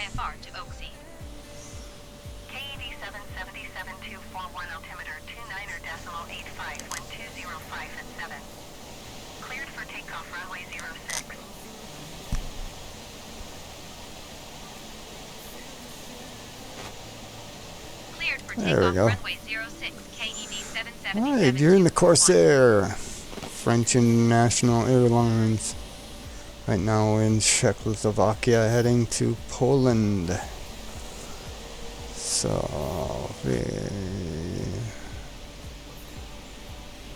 IFR to Oaksy. KED 777-241 altimeter 29.85 when 205 at 7. Cleared for takeoff runway 06. Cleared for There we takeoff go. runway 06, KED 777. Alright, you're in the Corsair, French International Airlines. Right now we're in Czechoslovakia heading to Poland. So,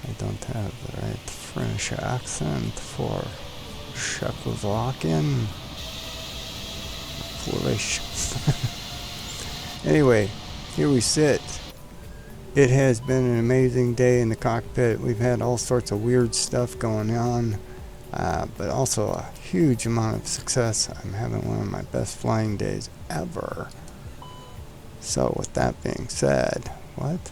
I don't have the right French accent for Czechoslovakian. Polish. Anyway, here we sit. It has been an amazing day in the cockpit. We've had all sorts of weird stuff going on, but also a huge amount of success. I'm having one of my best flying days ever. So with that being said, what?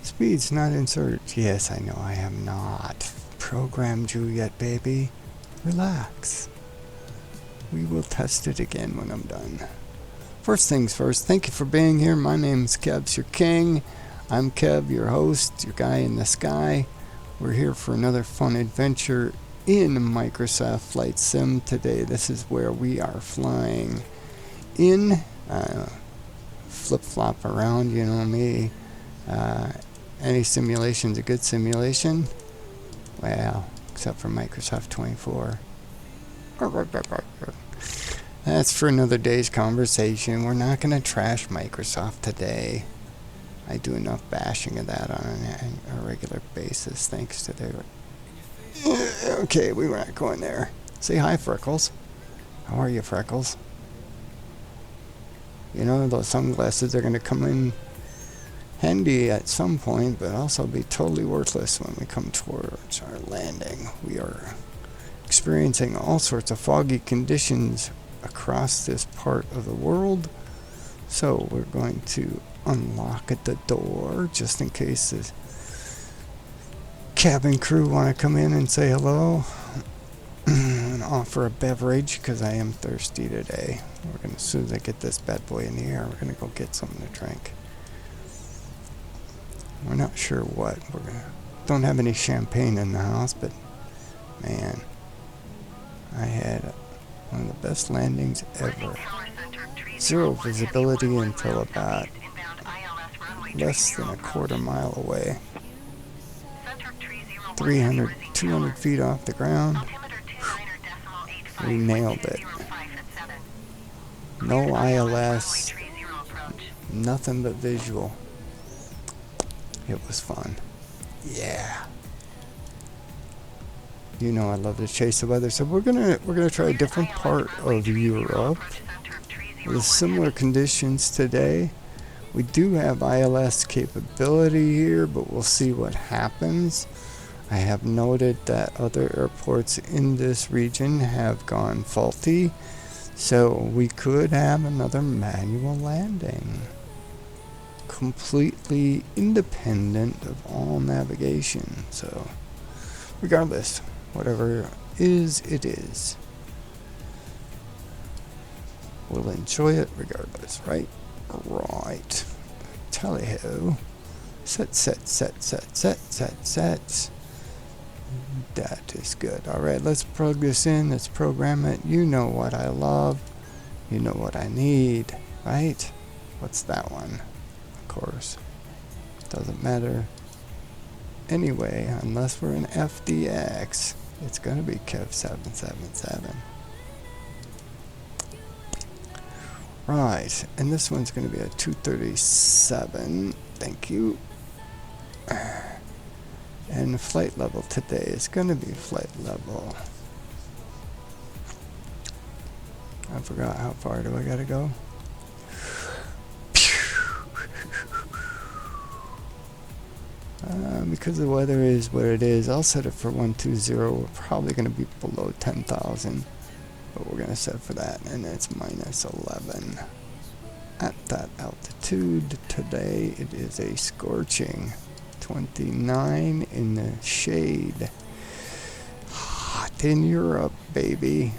Speed's not inserted. Yes, I know I have not programmed you yet, baby. Relax. We will test it again when I'm done. First things first, thank you for being here. My name's Kevsyourking. I'm Kev, your host, your guy in the sky. We're here for another fun adventure in Microsoft Flight Sim today. This is where we are flying in, flip-flop around, you know me. Any simulation's a good simulation. Well, except for Microsoft 24. That's for another day's conversation. We're not going to trash Microsoft today. I do enough bashing of that on a regular basis, thanks to their... Okay, we were not going there. Say hi, Freckles. How are you, Freckles? You know, those sunglasses are going to come in handy at some point, but also be totally worthless when we come towards our landing. We are experiencing all sorts of foggy conditions across this part of the world, so we're going to unlock at the door just in case the cabin crew want to come in and say hello and offer a beverage, because I am thirsty today. We're gonna, as soon as I get this bad boy in the air, we're gonna go get something to drink. We're not sure what we're gonna. Don't have any champagne in the house, but man, I had one of the best landings ever. Zero visibility until about less than a quarter mile away. 200 feet off the ground. We nailed it. No ILS, nothing but visual. It was fun. Yeah. You know I love to chase the weather, so we're gonna try a different part of Europe with similar conditions today. We do have ILS capability here, but we'll see what happens. I have noted that other airports in this region have gone faulty, so we could have another manual landing, completely independent of all navigation. So regardless, whatever is, it is. We'll enjoy it regardless, right? Right. Tally-ho. Set. That is good. Alright, let's plug this in. Let's program it. You know what I love. You know what I need, right? What's that one? Of course. Doesn't matter. Anyway, unless we're in FDX, it's going to be Kev 777. Right, and this one's going to be a 237. Thank you. And the flight level today is going to be flight level. I forgot how far do I got to go? Because the weather is what it is, I'll set it for 120. We're probably going to be below 10,000. But we're going to set for that, and it's minus 11. At that altitude today, it is a scorching 29 in the shade. Hot in Europe, baby.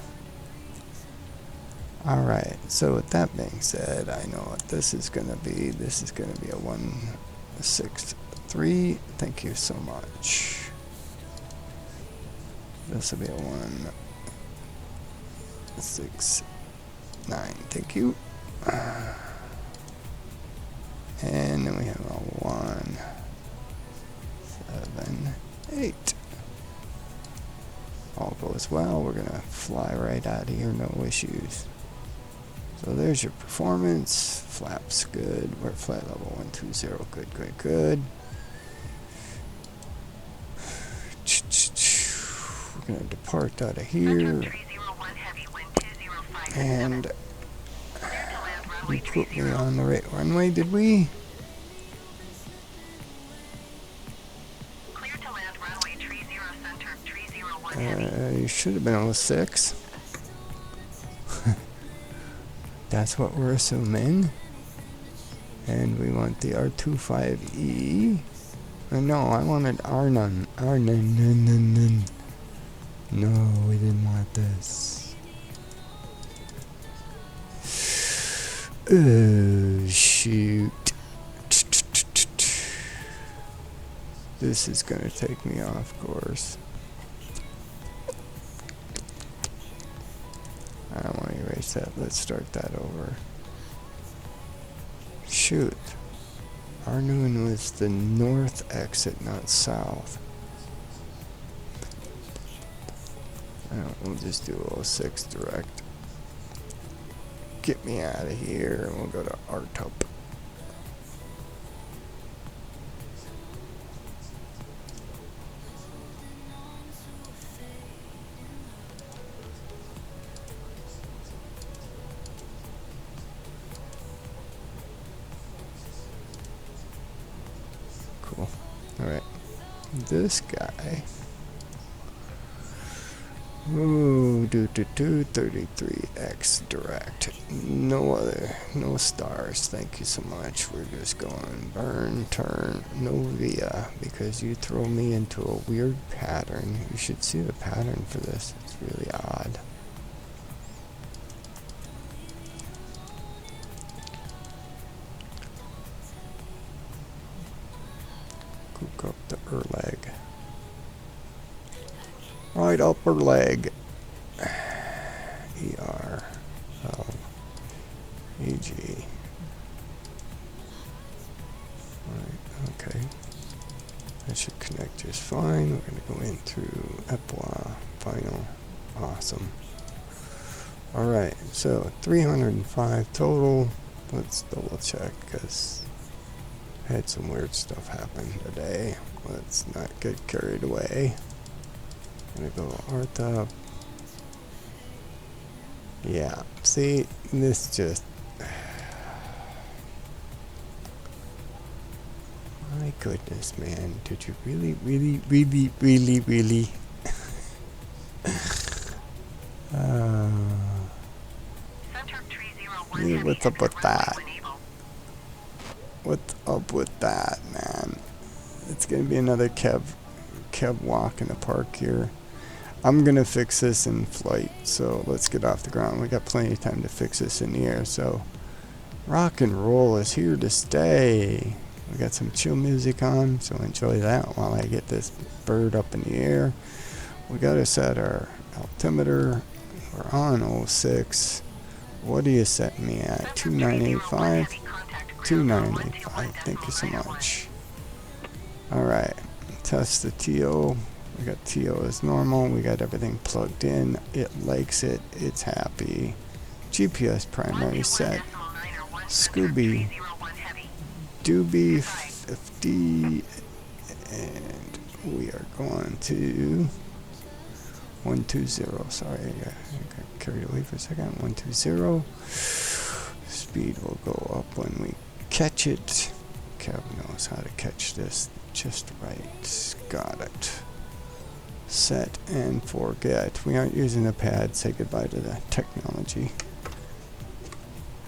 Alright, so with that being said, I know what this is going to be. This is going to be a 163. Thank you so much. This will be a 169. Thank you. And then we have a 178. All goes well. We're going to fly right out of here, no issues. So there's your performance. Flaps good. We're at flight level 120. Good, good, good. We're going to depart out of here. And we put me on the right runway, did we? Clear to land runway 30 center 301 You should have been 06. That's what we're assuming. And we want the R25E. No, I wanted R9. R9. No, we didn't want this. Oh, shoot. This is going to take me off course. I don't want to erase that. Let's start that over. Shoot. Our new one was the north exit, not south. We'll just do 06 direct. Get me out of here, and we'll go to RTOP. Cool. Alright. This guy. Ooh, 33X direct. No stars. Thank you so much. We're just going burn, turn, no via, because you throw me into a weird pattern. You should see the pattern for this. It's really odd. Cook up the leg. Right upper leg. ER-L-E-G. Right, okay. That should connect just fine. We're going to go in through EPWA. Final. Awesome. Alright, so 305 total. Let's double check because I had some weird stuff happen today. Let's not get carried away. I'm gonna go RTOP. Yeah, see, this just... My goodness, man. Did you really? Yeah, what's up with that? What's up with that, man? It's gonna be another Kev walk in the park here. I'm gonna fix this in flight, so let's get off the ground. We got plenty of time to fix this in the air, so rock and roll is here to stay. We got some chill music on, so enjoy that while I get this bird up in the air. We gotta set our altimeter. We're on 06. What are you setting me at? 2985? 2985. Thank you so much. Alright. Test the TO. We got TO as normal. We got everything plugged in. It likes it. It's happy. GPS primary set. Scooby. Doobie 50. And we are going to 120. Sorry, I got carried away for a second. 120. Speed will go up when we catch it. Kev knows how to catch this just right. Got it. Set and forget. We aren't using the pad. Say goodbye to the technology.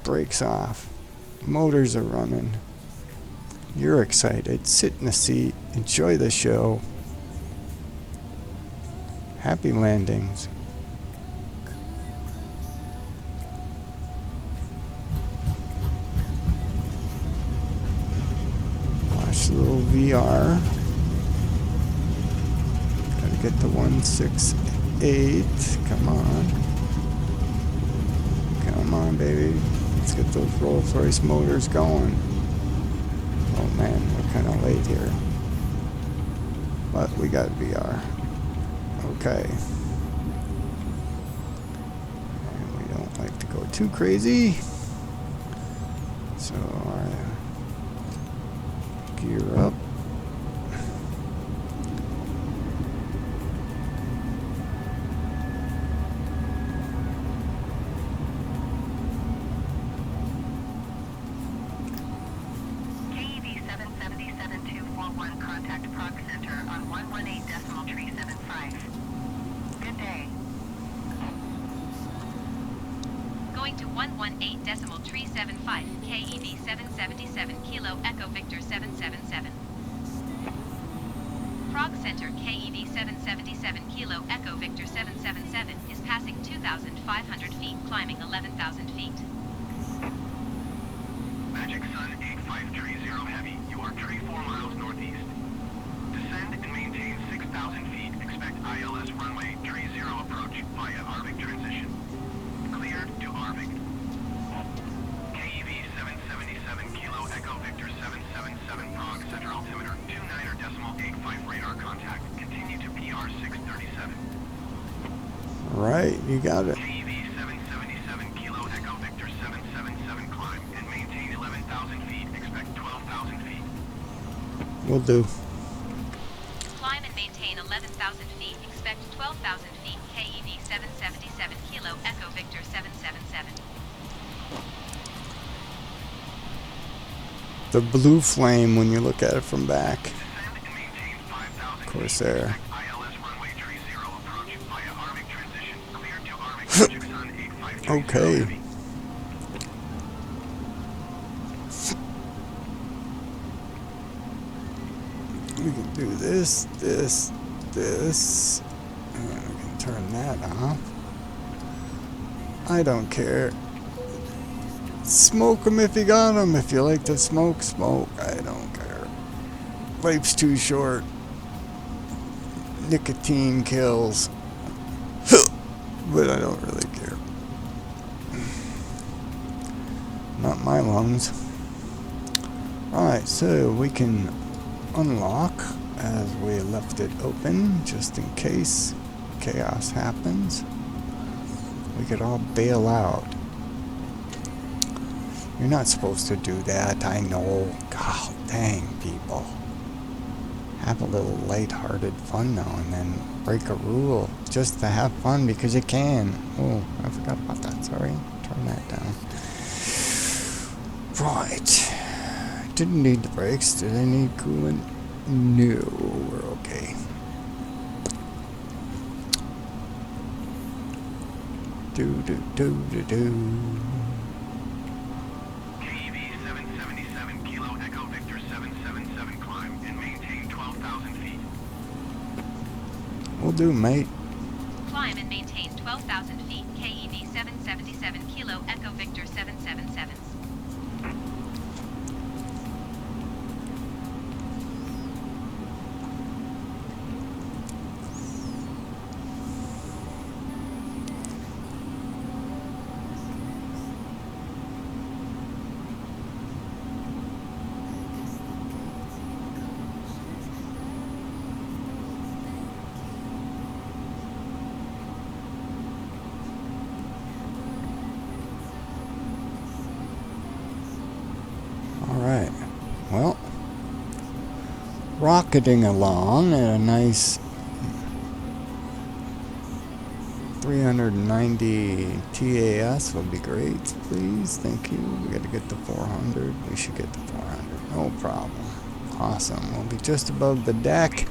Brakes off. Motors are running. You're excited. Sit in the seat. Enjoy the show. Happy landings. little VR. Gotta get to 168. Come on. Come on, baby. Let's get those Rolls-Royce motors going. Oh man, we're kind of late here. But we got VR. Okay. And we don't like to go too crazy. So gear up. KEV 777241, contact Prog Center on 118.375. Good day. Going to 118.375, KEV 777 Kilo Echo Victor 777. Prague Center KEV 777 Kilo Echo Victor 777 is passing 2,500 feet, climbing 11,000 feet. Magic Sun 8530 Heavy, you are 34 miles northeast. Descend and maintain 6,000 feet. Expect ILS runway 30 approach via Arvik transition. Cleared to Arvik. KEV 777 Kilo Echo Victor 777 Prague Center altimeter 29.85 radar contact. Continue to PR 637. Right, you got it. KEV 777 Kilo Echo Victor 777 climb and maintain 11,000 feet. Expect 12,000 feet. Will do. Climb and maintain 11,000 feet, expect 12,000 feet, KEV 777 Kilo Echo Victor 777. The blue flame when you look at it from back. Descend and maintain 5,000 Corsair. feet. Expect ILS runway 30 approach via Arvik transition. Cleared to Arvik. Magic Sun 8530 Okay. Heavy. We can do this. And we can turn that off. I don't care. Smoke them if you got them. If you like to smoke, smoke. I don't care. Life's too short. Nicotine kills. But I don't really care. Not my lungs. Alright, so we can unlock as we left it open just in case chaos happens. We could all bail out. You're not supposed to do that, I know. God dang, people. Have a little light-hearted fun now and then. Break a rule just to have fun because you can. Oh, I forgot about that, sorry. Turn that down. Right. Didn't need the brakes. Did I need coolant? No, we're okay. Do. KEV 777 Kilo Echo Victor 777 climb and maintain 12,000 feet. We'll do, mate. Climb and maintain 12,000 feet, KEV 777 Kilo Echo Victor 777. Alright, well, rocketing along at a nice 390 TAS would be great, please, thank you. We gotta get to 400, we should get to 400, no problem. Awesome, we'll be just above the deck.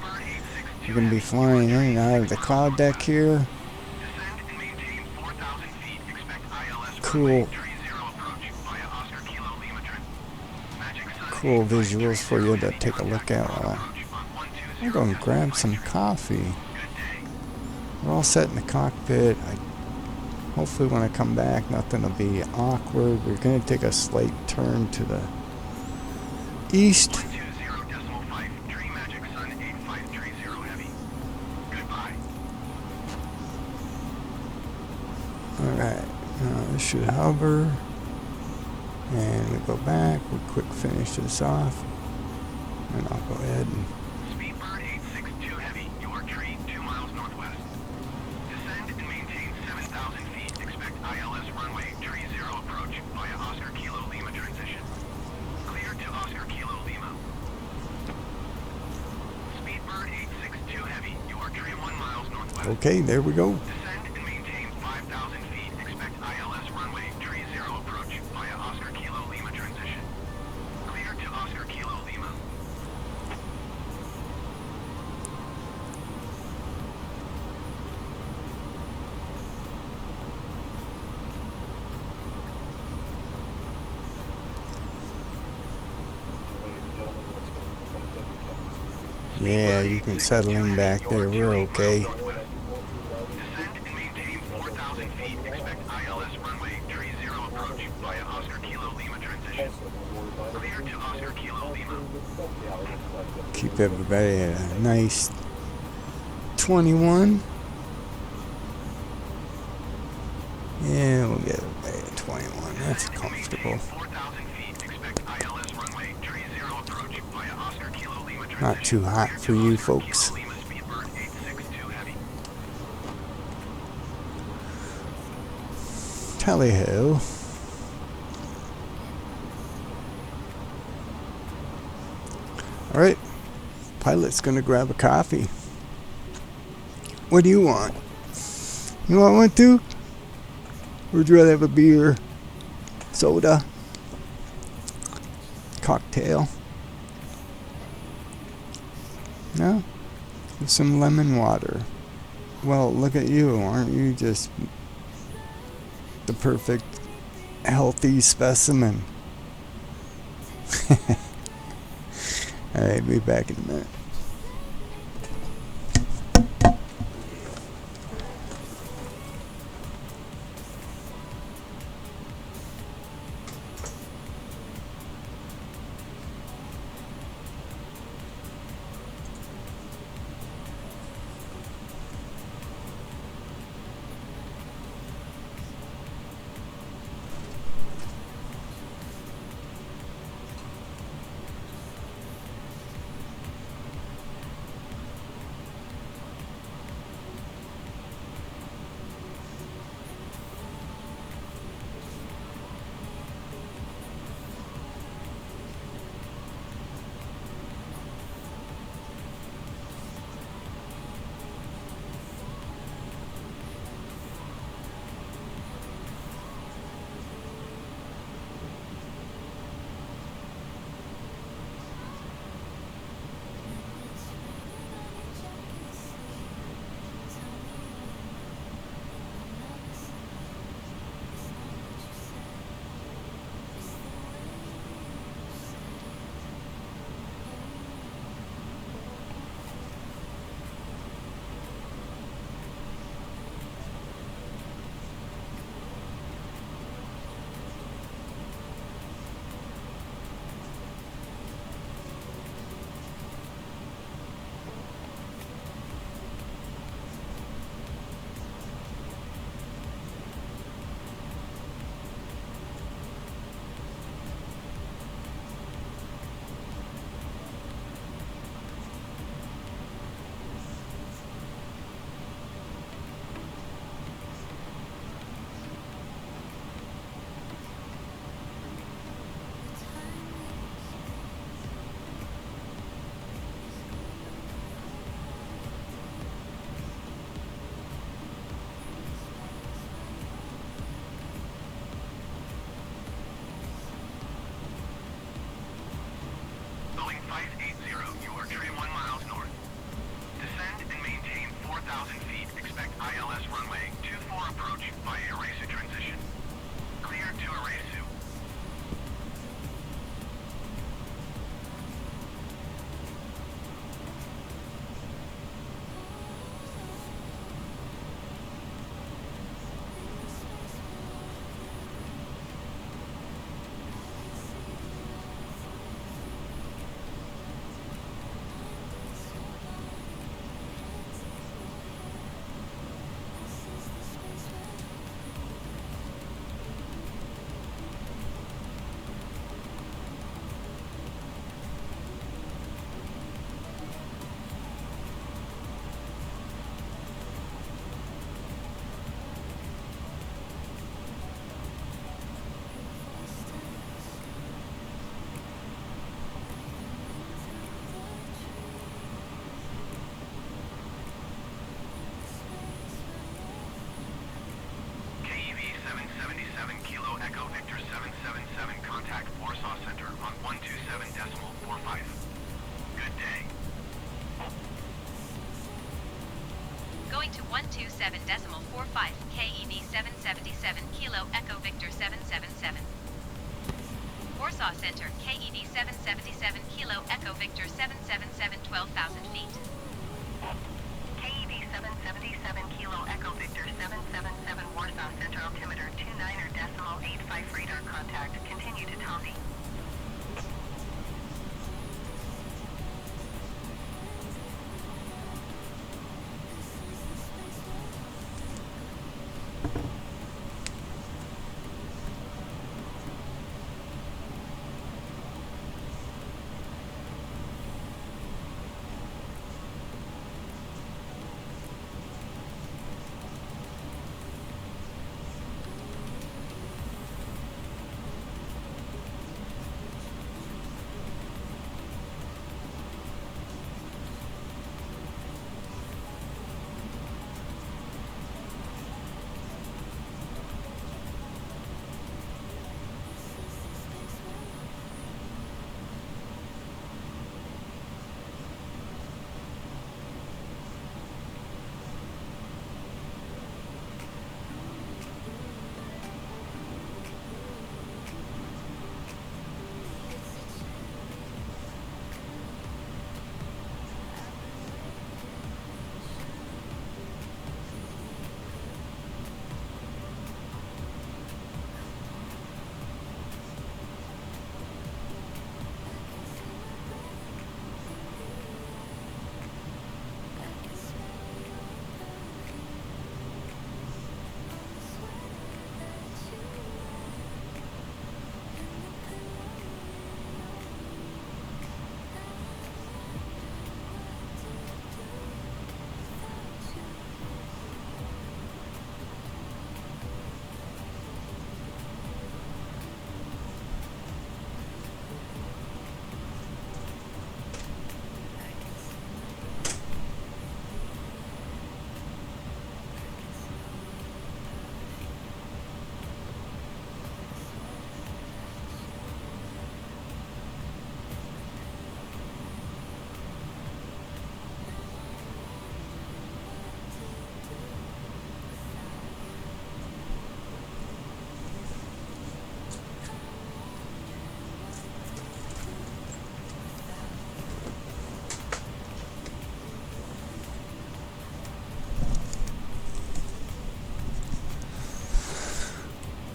We're gonna be flying in and out of the cloud deck here. Descend and maintain 4,000 feet. Expect ILS Cool. runway 30 approach via Oscar Kilo Lima Trent. Magic Sun Cool 8530 visuals for you to Heavy, take a look at contact while approach on 120. I'm going to grab some coffee. Good day. We're all set in the cockpit. Hopefully when I come back, nothing will be awkward. We're going to take a slight turn to the east. 120.5 Alright, this should hover. And we go back, we quick finish this off. And I'll go ahead and... Speedbird 862 Heavy, you are tree 2 miles northwest. Descend and maintain 7,000 feet. Expect ILS runway, tree 0 approach via Oscar Kilo Lima transition. Clear to Oscar Kilo Lima. Speedbird 862 Heavy, you are tree 1 miles northwest. Okay, there we go. Descend and maintain 5,000 feet. Expect ILS runway, tree 0 approach via Oscar Kilo Lima transition. Clear to Oscar Kilo Lima. Yeah, you can settle in back there. We're okay. Descend and maintain 4,000 feet. Expect ILS runway, tree 0 approach via Oscar Kilo Lima transition. Clear to Oscar Kilo Lima. Keep everybody at a nice 21. Yeah, we'll get everybody at 21. That's comfortable. 4,000 feet. Expect ILS runway, tree 0 approach via Oscar Kilo Lima transition. Not too hot for you folks. Kilo Lima Speedbird 862 Heavy. Tally-ho. Alright, pilot's gonna grab a coffee. What do you want? You want one too? Or would you rather have a beer? Soda? Cocktail? No? With some lemon water. Well, look at you. Aren't you just the perfect healthy specimen? Alright, be back in a minute. 777.45 KEV 777 Kilo Echo Victor 777. Warsaw Center, KEV 777 Kilo Echo Victor 777 12,000 feet. KEV 777 Kilo Echo Victor 777 Warsaw Center altimeter 29.85 radar contact. Continue to Tommy.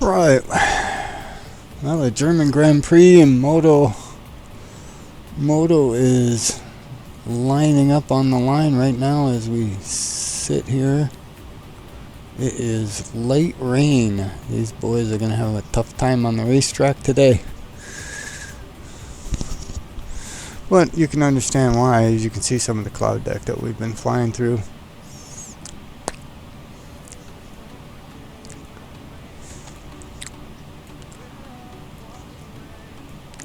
Right. Well, the German Grand Prix and Moto is lining up on the line right now as we sit here. It is late rain. These boys are going to have a tough time on the racetrack today. But you can understand why, as you can see some of the cloud deck that we've been flying through.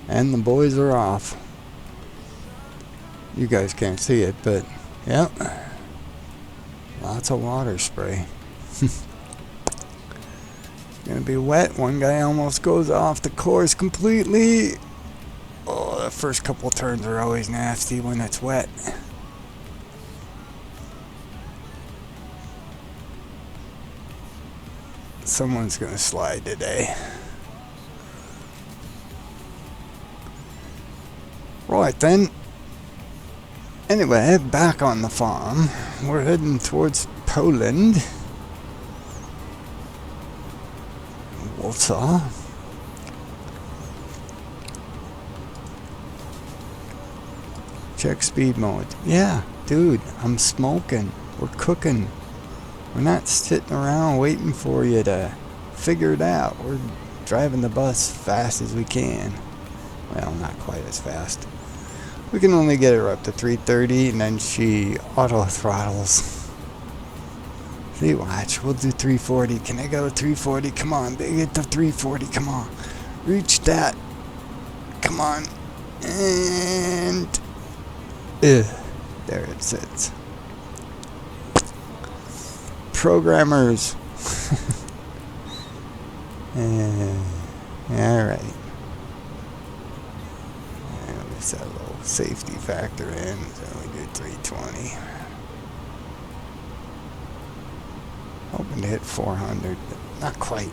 And the boys are off. You guys can't see it, but yep. Lots of water spray. Gonna be wet. One guy almost goes off the course completely. Oh, the first couple turns are always nasty when it's wet. Someone's gonna slide today. Right then. Anyway, back on the farm. We're heading towards Poland. Warsaw. Check speed mode. Yeah, dude, I'm smoking. We're cooking. We're not sitting around waiting for you to figure it out. We're driving the bus fast as we can. Well, not quite as fast. We can only get her up to 330 and then she auto throttles. See, watch, we'll do 340. Can I go to 340? Come on, big, get to 340. Come on. Reach that. Come on. And there it sits. Programmers. Alright. Let me set a little safety factor in. So we do 320. Hoping to hit 400, but not quite.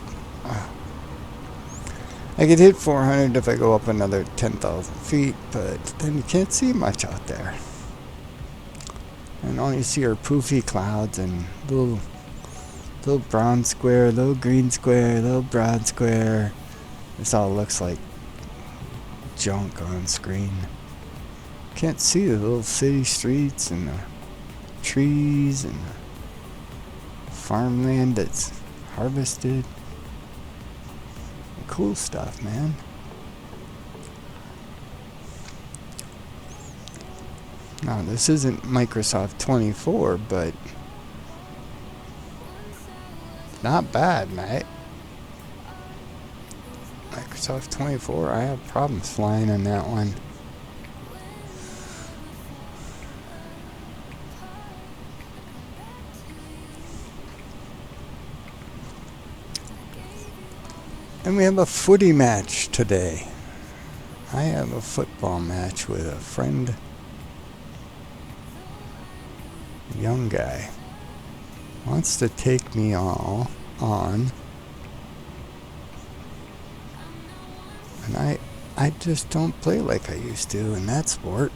I could hit 400 if I go up another 10,000 feet, but then you can't see much out there. And all you see are poofy clouds and little brown square, little green square, little brown square. This all looks like junk on screen. Can't see the little city streets and the trees and the farmland that's harvested. Cool stuff, man. Now, this isn't Microsoft 24, but not bad, mate. Microsoft 24, I have problems flying on that one. And we have a footy match today. I have a football match with a friend, young guy. Wants to take me all on. And I just don't play like I used to in that sport.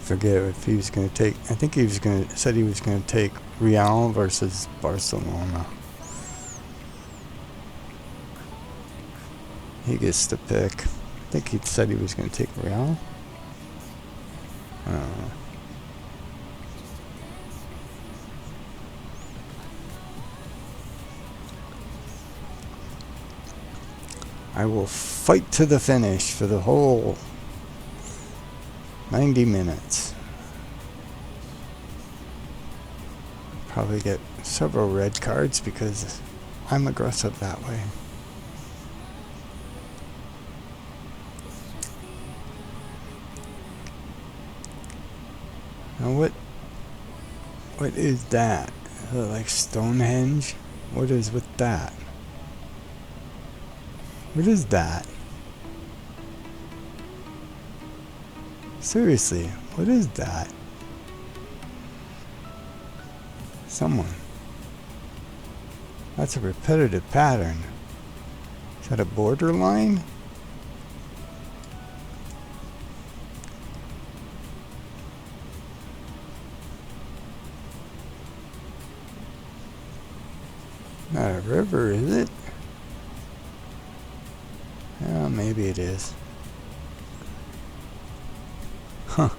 Forget if he was going to take. I think he was going to said he was going to take Real versus Barcelona. He gets to pick. I think he said he was going to take Real. I don't know. I will fight to the finish for the whole 90 minutes. Probably get several red cards because I'm aggressive that way. Now what is that? Is it like Stonehenge? What is with that? What is that? Seriously, what is that? Someone. That's a repetitive pattern. Is that a borderline? Not a river, is it? Yeah, maybe it is. Huh.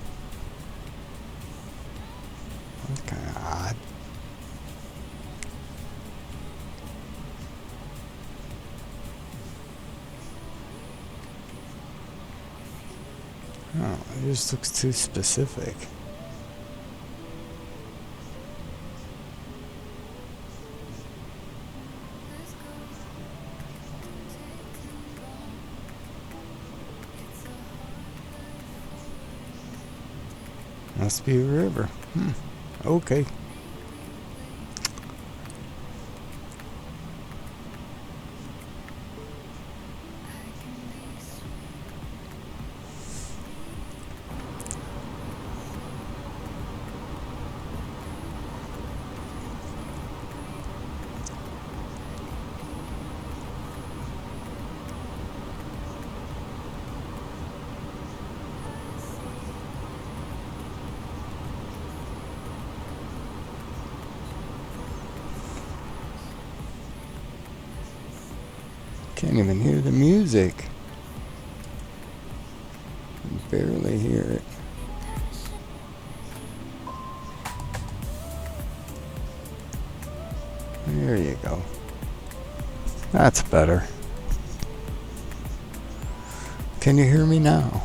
That's kind of odd. Oh, it just looks too specific. Must be a river. Okay. Can't even hear the music. Can barely hear it. There you go. That's better. Can you hear me now?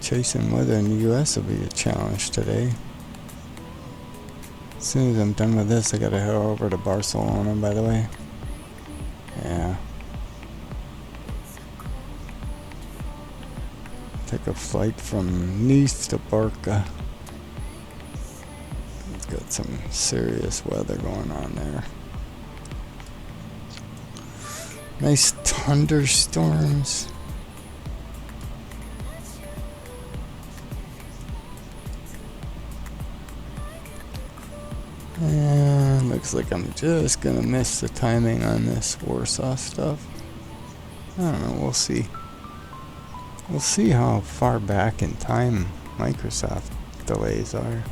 Chasing weather in the US will be a challenge today. As soon as I'm done with this, I gotta head over to Barcelona, by the way. Yeah. Take a flight from Nice to Barca. It's got some serious weather going on there. Nice thunderstorms. And looks like I'm just gonna miss the timing on this Warsaw stuff. I don't know, we'll see. We'll see how far back in time Microsoft delays are.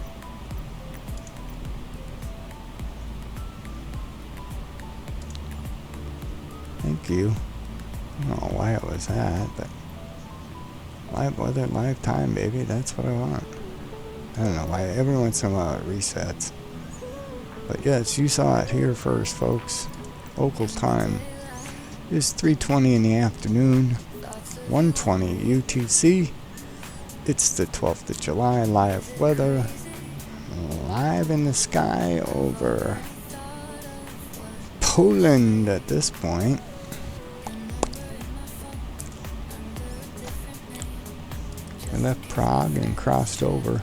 Thank you. I don't know why it was that, but live weather, live time, baby. That's what I want. I don't know why. Every once in a while it resets. But yes, you saw it here first, folks. Local time is 3:20 in the afternoon, 1:20 UTC. It's the 12th of July. Live weather, live in the sky over Poland at this point. I left Prague and crossed over.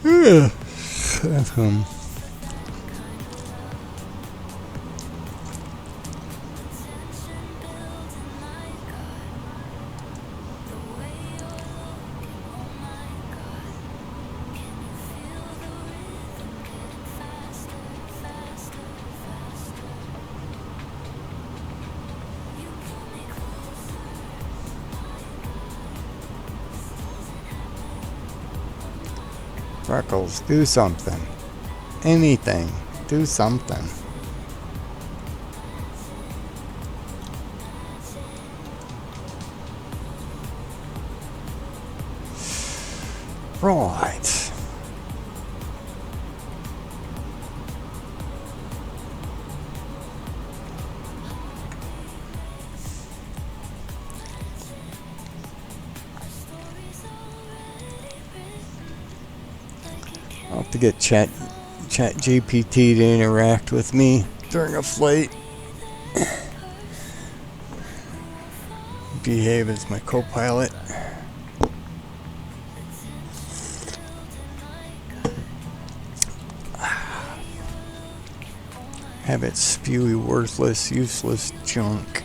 Yeah. Freckles, do something. Anything. Do something. Right. I'll have to get Chat GPT to interact with me during a flight. Behave as my co-pilot. Have it spew worthless, useless junk.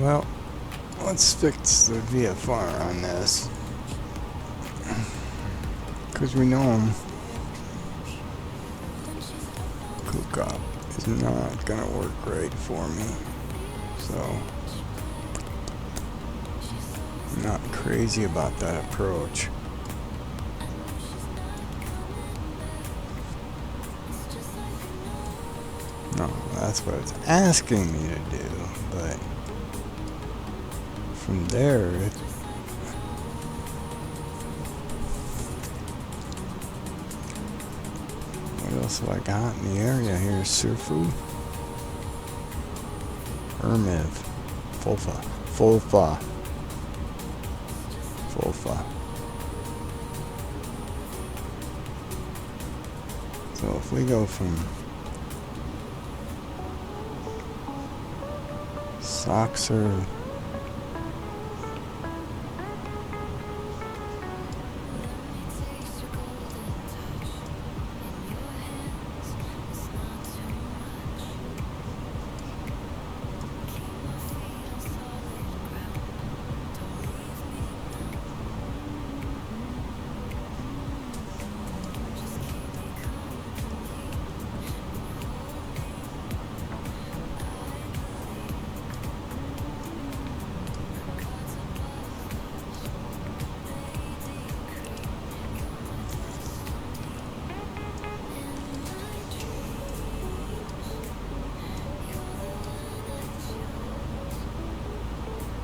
Well, let's fix the VFR on this. Because we know him. Cook-up is not going to work great for me. So, I'm not crazy about that approach. No, that's what it's asking me to do, but from there, what else have I got in the area here? Surfu, Ermiv, Fulfa. So if we go from Soxer,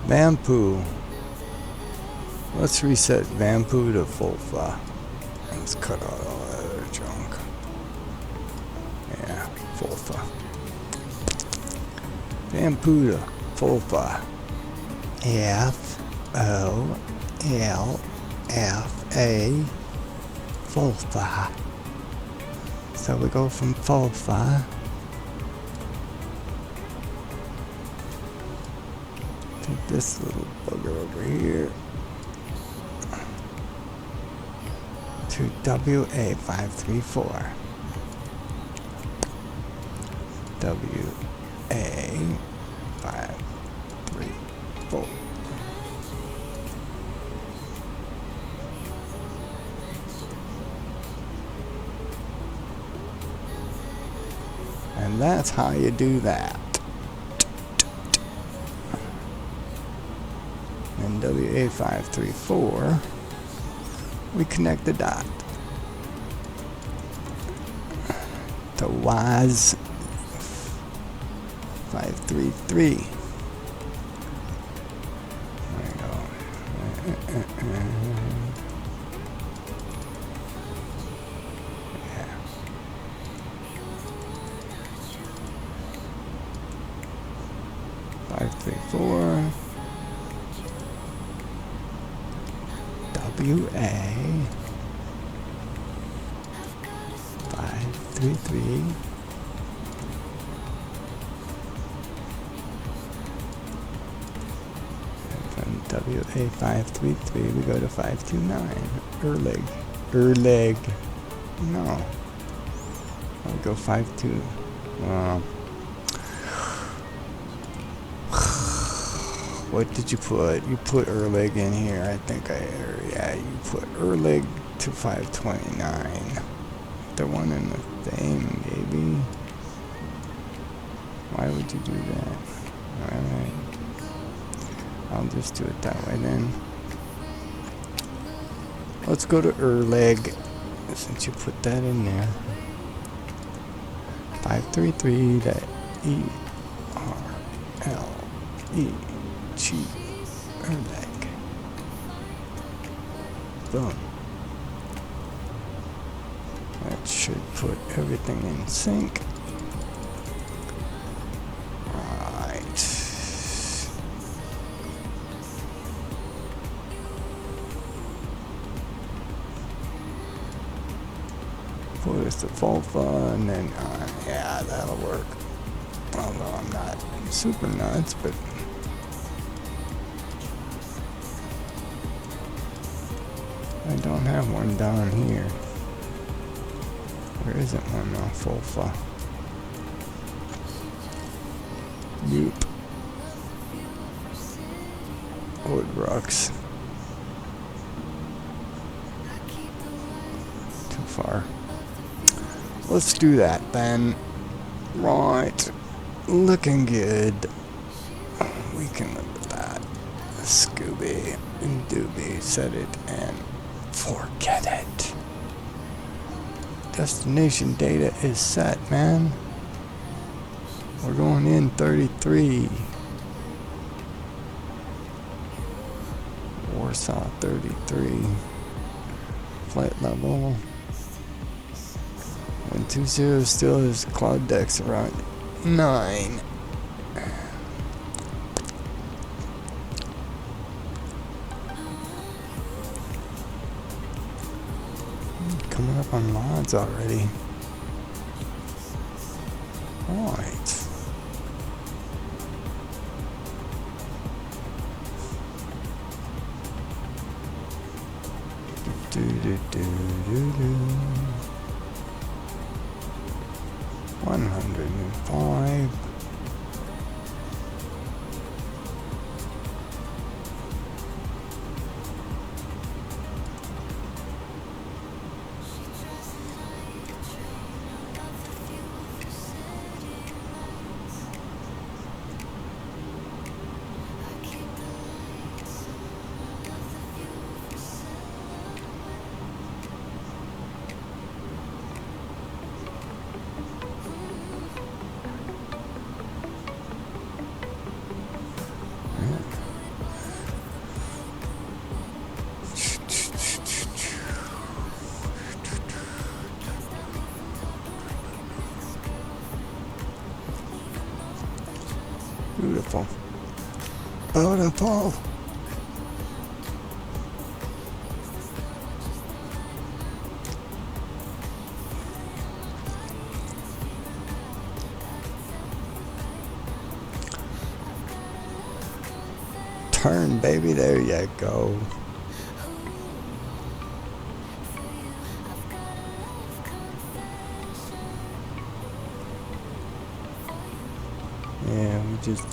Vampu. Let's reset Vampu to Fulfa. Let's cut out all that other junk. Yeah, Fulfa. Vampu to Fulfa. F-O-L-F-A. Fulfa. So we go from Fulfa to this little bugger over here to WA534. WA534. And that's how you do that. And WA534, we connect the dot to WAS 533. There we go. 534 WA 533 and from WA 533 we go to 529 Erleg. No, I'll go 52. What did you put? You put Erleg in here. I think yeah, you put Erleg to 529. The one in the thing, maybe. Why would you do that? Alright. I'll just do it that way then. Let's go to Erleg, since you put that in there. 533 to ERLE. Erleg. Boom. That should put everything in sync. Right. Put us to Fulfa and then yeah, that'll work. Although I'm not super nuts, but I don't have one down here. There isn't one on Fulfa. Nope. trucks. Too far. Let's do that then. Right. Looking good. We can live with that. Scooby and Dooby, set it and forget it. Destination data is set, man. We're going in 33. Warsaw 33. Flight level 120 still is cloud decks around 9. Coming up on mods already. Right. Do do do do do. 105. Beautiful. Beautiful. Turn, baby. There you go. Yeah, we just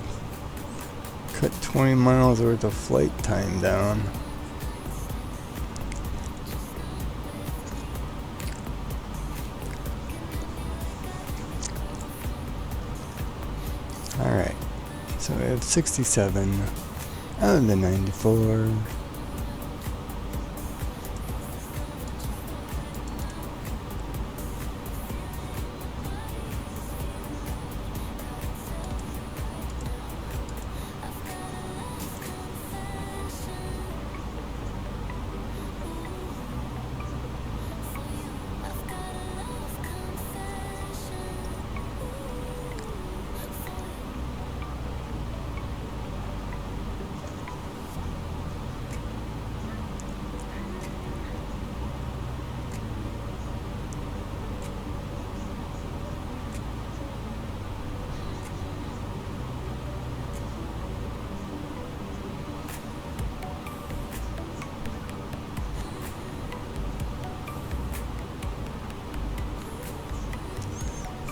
cut 20 miles worth of flight time down. Alright, so we have 67 out of the 94.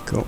Cool.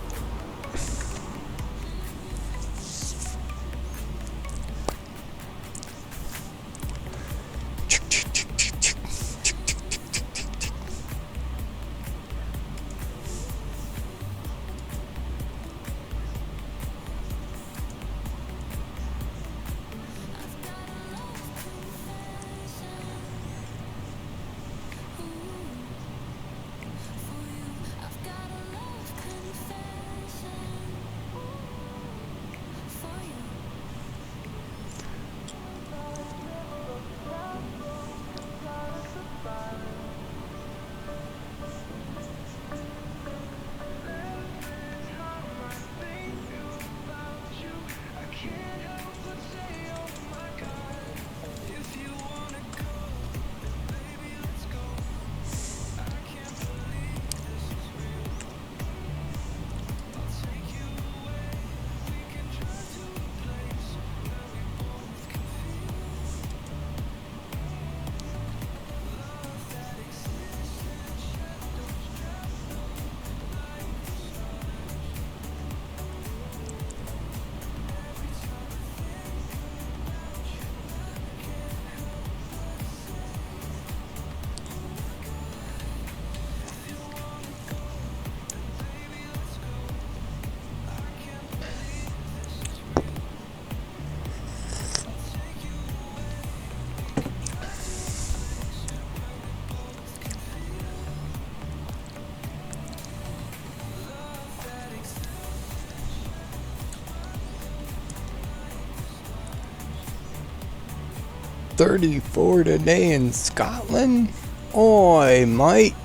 34 today in Scotland. Oi, mate.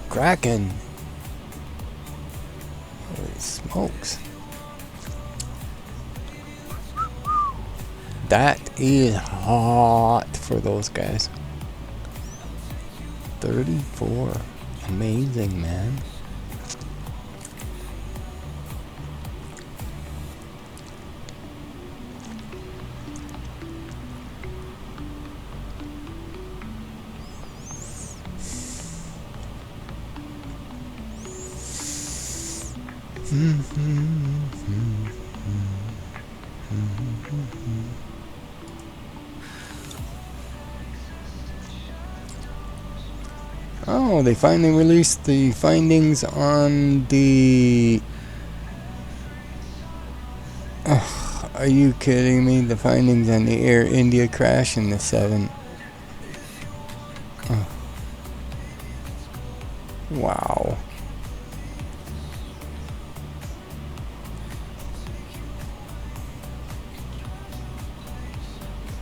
Cracking. Holy smokes. That is hot for those guys. 34. Amazing, man. Oh, they finally released the findings on the... Oh, are you kidding me? The findings on the Air India crash in the 7. Oh. Wow.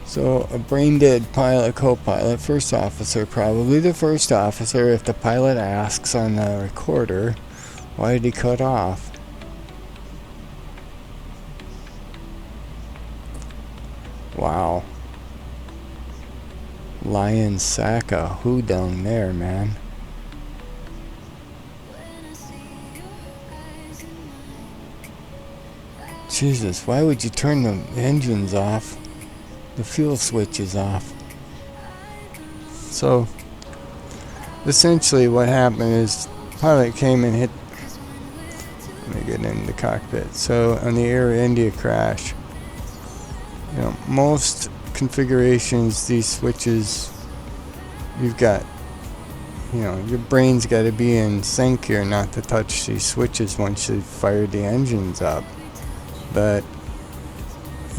So, a brain-dead pilot, co-pilot, first officer, probably the first officer if the pilot asks on the recorder, why did he cut off? Wow. Lion Saka, who down there, man? Jesus, why would you turn the engines off? The fuel switch is off. So, essentially what happened is, pilot came and hit... Let me get in the cockpit. So, on the Air India crash, you know, most configurations, these switches, you've got, you know, your brain's got to be in sync here not to touch these switches once you've fired the engines up. But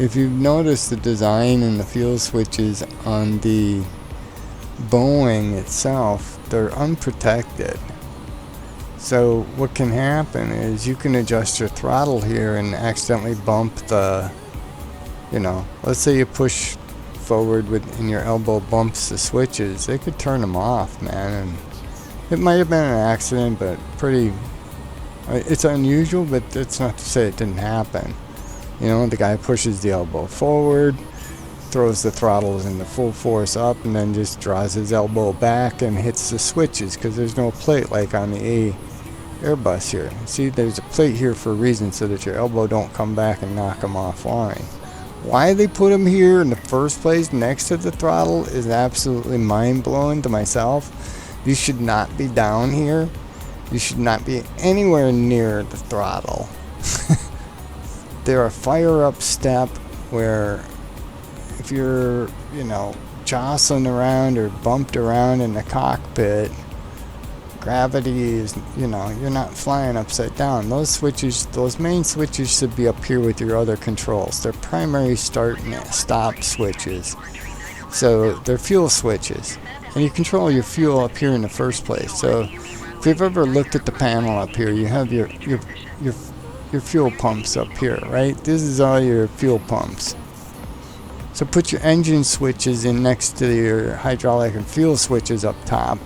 if you've noticed the design and the fuel switches on the Boeing itself, they're unprotected. So what can happen is you can adjust your throttle here and accidentally bump the, you know, let's say you push forward with and your elbow bumps the switches, they could turn them off, man. And it might have been an accident, but pretty, it's unusual, but that's not to say it didn't happen. You know, the guy pushes the elbow forward, throws the throttles into full force up, and then just draws his elbow back and hits the switches because there's no plate like on the Airbus here. See, there's a plate here for a reason so that your elbow don't come back and knock them offline. Why they put them here in the first place next to the throttle is absolutely mind-blowing to myself. You should not be down here. You should not be anywhere near the throttle. They're a fire-up step where if you're, you know, jostling around or bumped around in the cockpit, gravity is, you know, you're not flying upside down. Those switches, those main switches should be up here with your other controls. They're primary start and stop switches. So they're fuel switches. And you control your fuel up here in the first place. So if you've ever looked at the panel up here, you have your fuel pumps up here, right? This is all your fuel pumps. So put your engine switches in next to your hydraulic and fuel switches up top.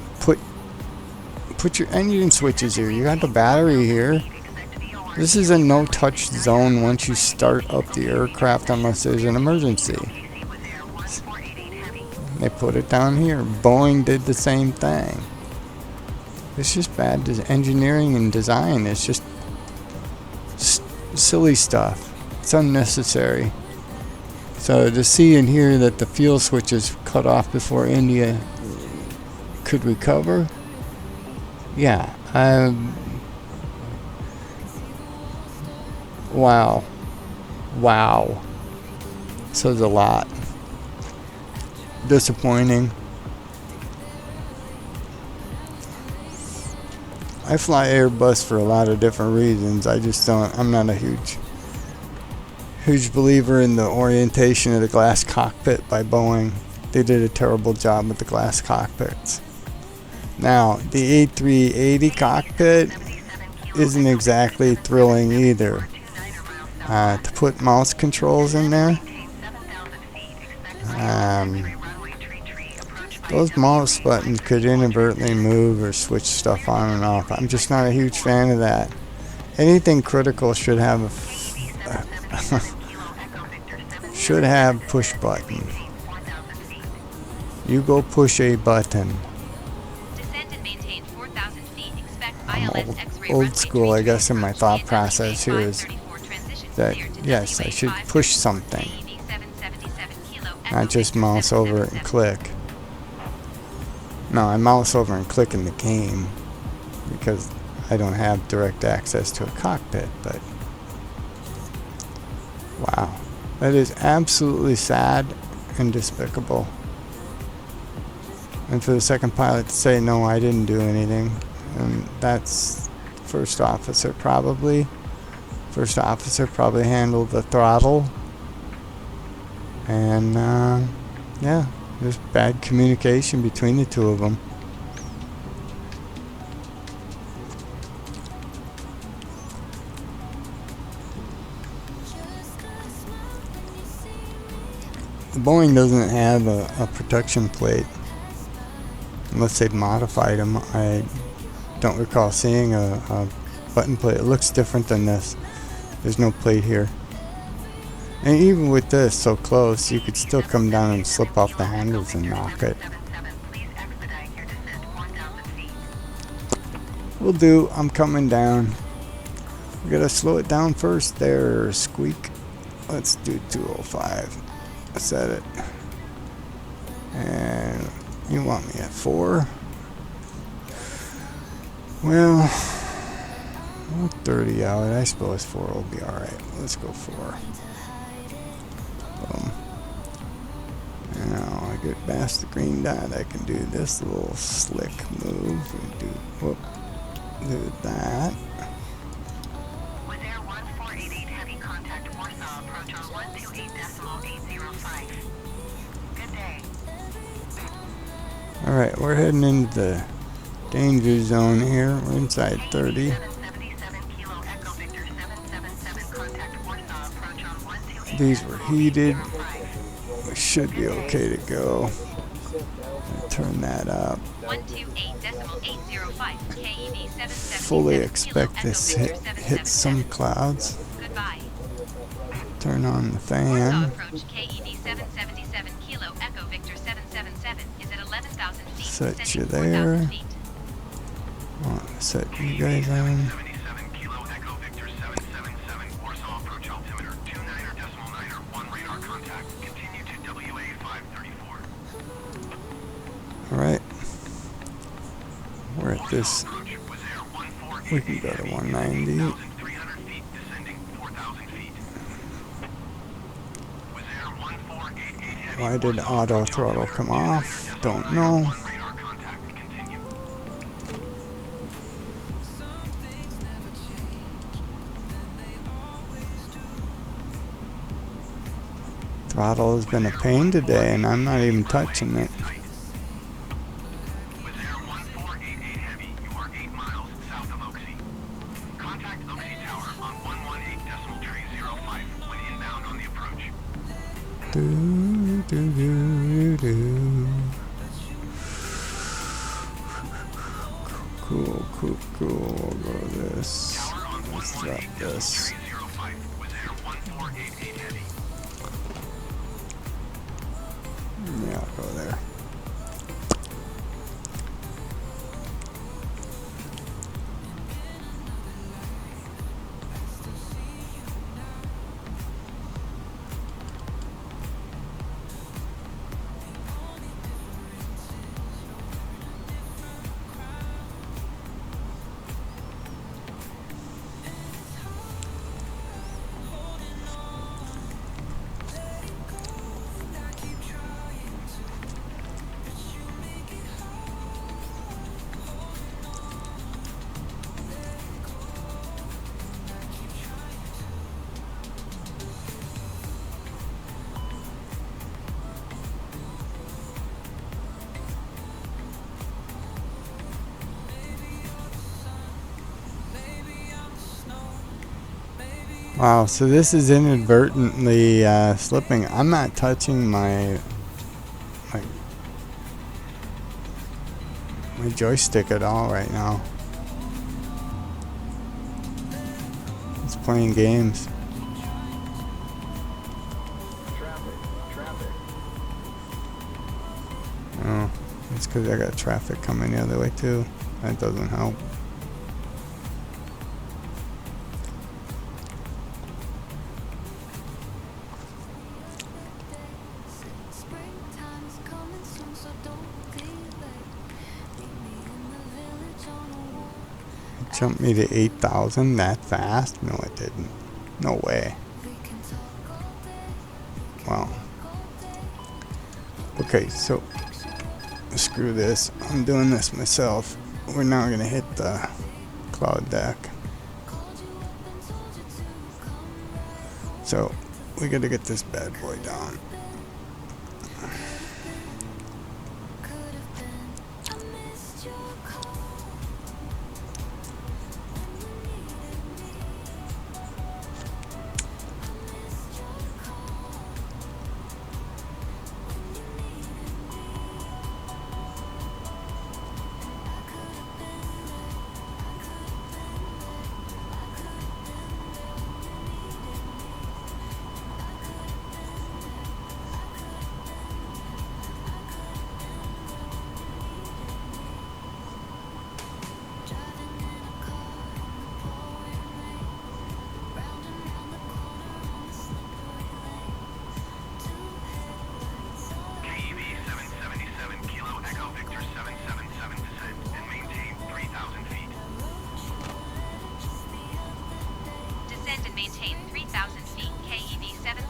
Put your engine switches here. You got the battery here. This is a no-touch zone once you start up the aircraft unless there's an emergency. They put it down here. Boeing did the same thing. It's just bad engineering and design. It's just silly stuff. It's unnecessary. So to see and hear that the fuel switch is cut off before India could recover, yeah, wow, says a lot. Disappointing. I fly Airbus for a lot of different reasons. I just don't, I'm not a huge believer in the orientation of the glass cockpit by Boeing. They did a terrible job with the glass cockpits. Now, the A380 cockpit isn't exactly thrilling either. To put mouse controls in there, Those mouse buttons could inadvertently move or switch stuff on and off. I'm just not a huge fan of that. Anything critical should have a should have push button. You go push a button. Descend and maintain 4,000 feet. Expect I'm ILS X-ray old runway school, I 32 guess, in my approach. thought TWA process here is 534 transition that, cleared to yes, I WA should 5 push something, KED 777 kilo not just Echo mouse Victor over it and 777. click. No, I mouse over and click in the game because I don't have direct access to a cockpit, but wow. That is absolutely sad and despicable. And for the second pilot to say, no, I didn't do anything, and that's first officer probably. First officer probably handled the throttle. And, yeah, there's bad communication between the two of them. The Boeing doesn't have a protection plate. Unless they've modified them. I don't recall seeing a button plate. It looks different than this. There's no plate here. And even with this so close, you could still come down and slip off the handles and knock it. Will do. I'm coming down. We gotta slow it down first there, squeak. Let's do 205. Set it. And you want me at 4? Well, 30 out. I suppose 4 will be alright. Let's go 4. Boom. And now I get past the green dot. I can do this little slick move. And do that. With Air 1488 heavy contact Warsaw approach on 128.805. Good day. Alright, we're heading into the danger zone here. We're inside 30. 777 kilo Echo Victor 777 contact Warsaw approach on 128.805. These were heated. We should be okay to go. Turn that up. 128.805 KED 777 Fully expect kilo this Echo Victor hit some 777. clouds. Goodbye. Turn on the Warsaw fan. approach KED 777 kilo Echo Victor 777 is at 11,000 feet. Set descending you 4,000 there. feet. Set you guys on. 77 kilo Echo Victor 777 Warsaw approach altimeter 29.9 radar contact. Continue to WA 534. Alright. We're at this. Approach with Air 1488 We can go to 190. 8,300 feet descending 4,000 feet. With Air 1488 heavy Why did auto throttle come off? Don't know. radar contact. Continue. Throttle has been a pain today, and I'm not even touching it. With Air 1488 heavy, you are 8 miles south of Oaksey. Contact Oaksey Tower on 118.305 when inbound on the approach. Do, do, do, do. Cool, cool, cool. We'll go this. Tower on Let's drop this. 118.305 with Air 1488 heavy. Yeah, I'll go there. Wow, so this is inadvertently slipping. I'm not touching my my joystick at all right now. It's playing games. Traffic. Oh, it's because I got traffic coming the other way too. That doesn't help. It jumped me to 8,000 that fast? No, it didn't. No way. Wow. Okay, so screw this. I'm doing this myself. We're now going to hit the cloud deck. So we got to get this bad boy down.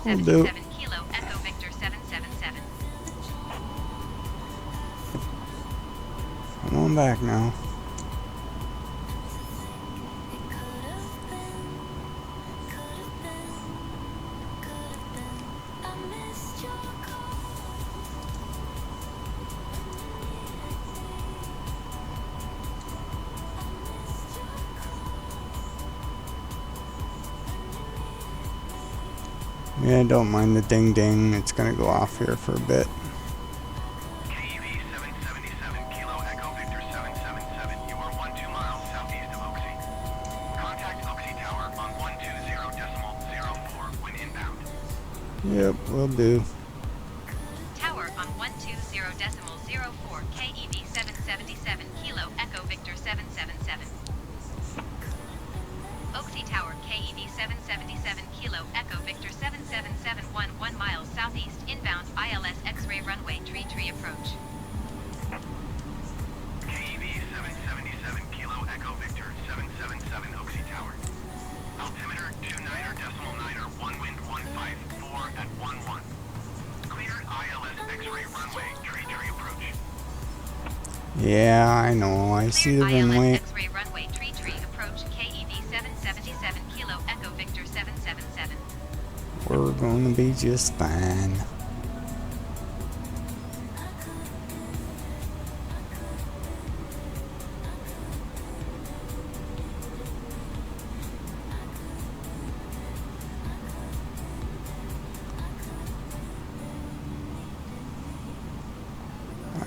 Will do. 77 Kilo Echo Victor 777. Come on back now. Yeah, don't mind the ding ding. It's gonna go off here for a bit. KEV 777 Kilo Echo Victor 777. You are 12 miles southeast of Oaksy. Contact Oaksy Tower on 120.04 when inbound. Yep, will do. Tower on 120.04 KEV 777 Kilo Echo Victor 777. Oaksy Tower KEV 777 Kilo Echo Victor 777 1 miles southeast inbound ILS X-ray runway tree approach. KEV 777 Kilo Echo Victor 777 Oaksy Tower. Altimeter 29.9er 1 wind 154 at 11. Cleared ILS X-ray runway tree approach. Yeah, I know. I see the Cleared runway. ILS X-ray runway tree approach KEV 777 Kilo Echo Victor 777. We're gonna be just fine.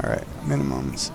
Alright, minimums.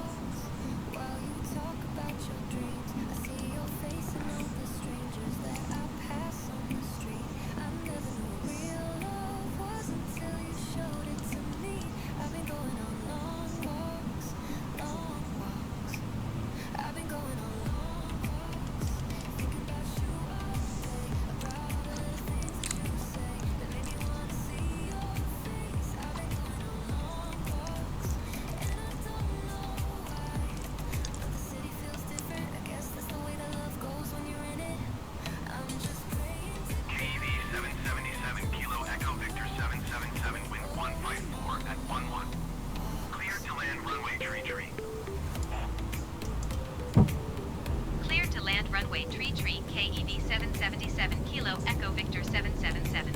Cleared to land runway tree KEV 777 Kilo Echo Victor 777.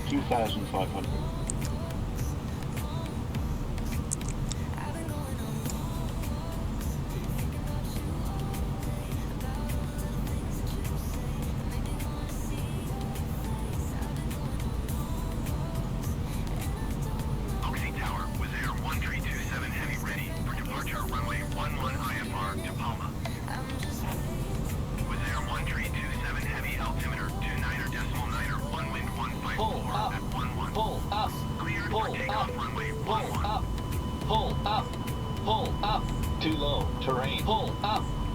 $2,500.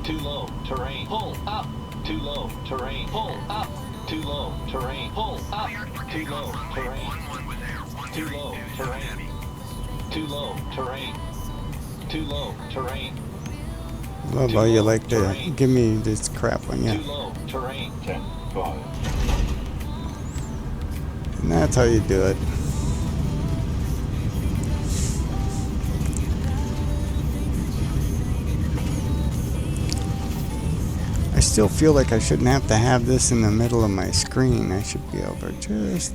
Too low, terrain, pull up. Too low, terrain, pull up. Too low, terrain, pull up. Too low, terrain. Too low, terrain. Too low, terrain. Too low, terrain. Love how you like to give me this crap when Too you. low, terrain. 10, 5. And that's how you do it. I still feel like I shouldn't have to have this in the middle of my screen. I should be able to just.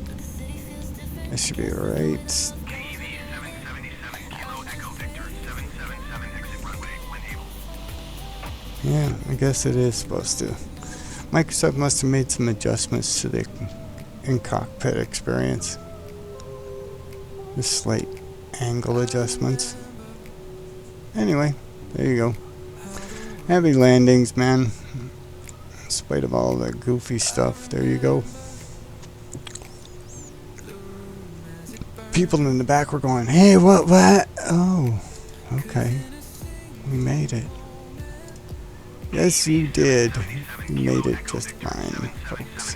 I should be right. KEV 777 Kilo Echo Victor 777 exit runway when able. Yeah, I guess it is supposed to. Microsoft must have made some adjustments to the in-cockpit experience. The slight angle adjustments. Anyway, there you go. Heavy landings, man. In spite of all the goofy stuff, there you go. People in the back were going, hey, what? Oh, okay. We made it. Yes, you did. You made it just fine, folks.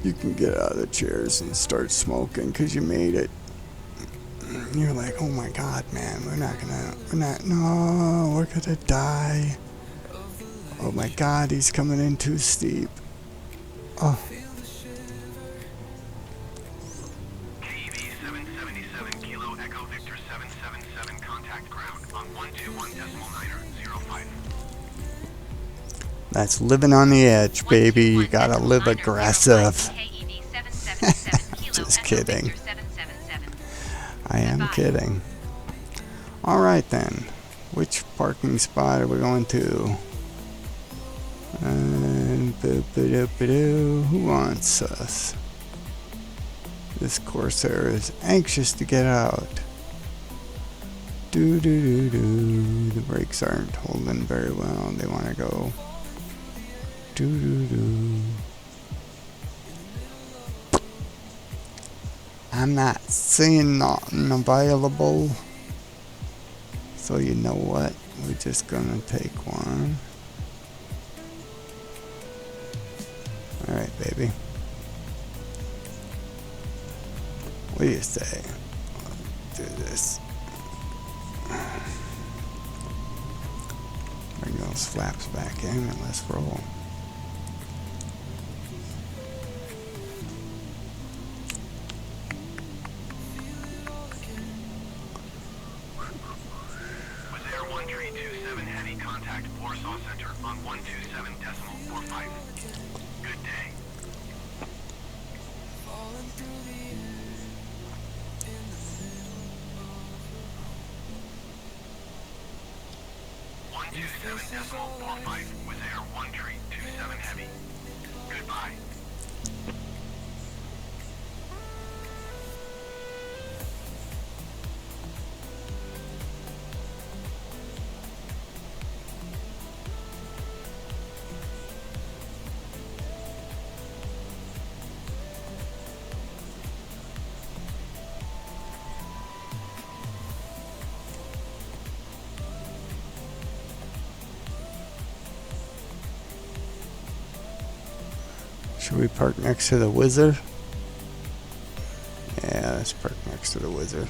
You can get out of the chairs and start smoking because you made it. You're like, oh my God, man, we're not, no, we're gonna die. Oh my God, he's coming in too steep. Oh. KEV 777 Kilo Echo Victor 777 contact ground on 121.905. That's living on the edge, baby. You gotta live aggressive. Just kidding. I am kidding. Alright then. Which parking spot are we going to? Who wants us? This Corsair is anxious to get out. The brakes aren't holding very well. They want to go. I'm not seeing nothing available. So you know what? We're just gonna take one. Alright, baby. What do you say? Let's do this. Bring those flaps back in and let's roll. Corsair 1327 heavy contact Warsaw Center on 127.45. Good day. One 27.45 Corsair 1327 heavy. Goodbye. Should we park next to the Wizard? Yeah, let's park next to the Wizard.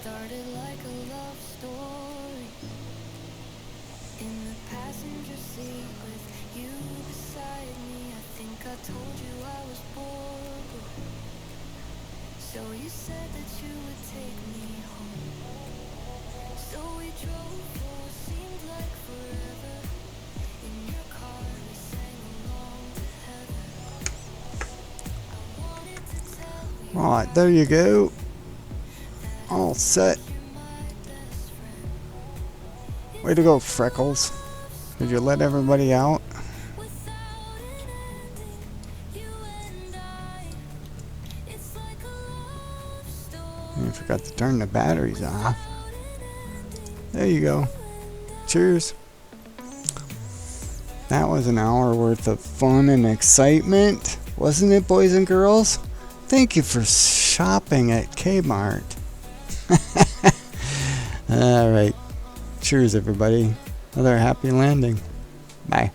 Started like a love story in the passenger seat with you beside me. I think I told you I was bored. So you said that you would take me home. So we drove for what seemed like forever. In your car we sang along to heaven. I wanted to tell you Alright, there you go. All set. you're my best friend. Way to go, Freckles. Did you let everybody out? Without an ending, you and I. It's like a love story. You forgot to turn the batteries off. There you go. Cheers. That was an hour worth of fun and excitement, wasn't it, boys and girls? Thank you for shopping at Kmart. All right. Cheers, everybody. Another happy landing. Bye.